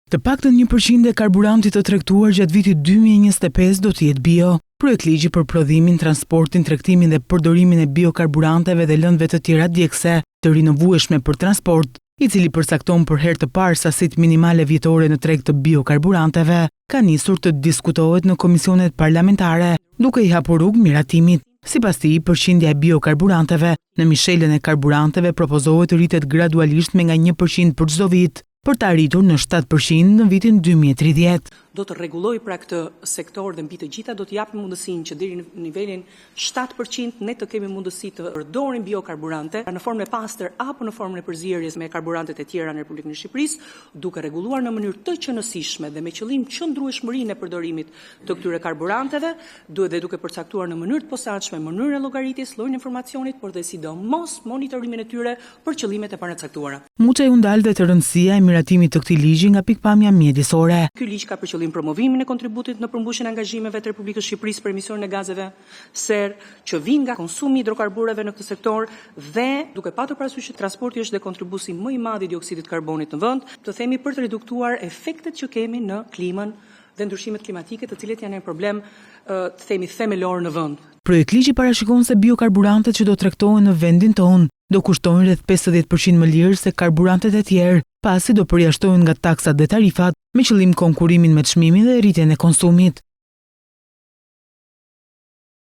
Të paktën 1% e karburantit të tregtuar gjatë vitit 2025 do të jetë bio. Projekt ligji për prodhimin, transportin, tregtimin dhe përdorimin e biokarburanteve dhe lëndëve të tjera djegëse të rinovueshme për transport, i cili përcakton për herë të parë sasitë minimale vjetore në treg të biokarburanteve, ka nisur të diskutohet në komisionet parlamentare, duke i hapur rrugë miratimit. Sipas tij, përqindja e biokarburanteve në mishelën e karburanteve propozohet të rritet gradualisht me nga 1% për çdo vit, për të arritur në 7% në vitin 2030. Do të rregulloj pra këtë sektor dhe mbi të gjitha do të japim mundësinë që deri në nivelin 7% ne të kemi mundësi të përdorim biokarburante në formën e pastër apo në formën e përzierjes me karburantet e tjera në Republikën e Shqipërisë, duke rregulluar në mënyrë të qëndrueshme dhe me qëllim qëndrueshmërinë e përdorimit të këtyre karburanteve, duhet dhe duke përcaktuar në mënyrë të posaçme mënyrën e llogaritjes, llojin e informacionit, por dhe sidomos monitorimin e tyre për qëllimet e paracaktuara. Muçi u ndalë te rëndësia e miratimit të këtij ligji nga pikpamja mjedisore. Ky ligj ka për qëllim promovimin e kontributit në përmbushjen e angazhimeve të Republikës së Shqipërisë për emisionin e gazeve serë që vijnë nga konsumi i hidrokarbureve në këtë sektor dhe duke patur parasysh që transporti është dhe kontribuesi më i madh i dioksidit të karbonit në vend, të themi për të reduktuar efektet që kemi në klimën dhe ndryshimet klimatike, të cilet janë një problem të themi themelor në vend. Projekt ligji parashikon se biokarburantet që do tregtohen në vendin tonë do kushtojnë rreth 50% më lirë se karburantet e tjerë, pasi do përjashtohen nga taksat dhe tarifat me qëllim konkurimin me çmimin dhe rritjen e konsumit.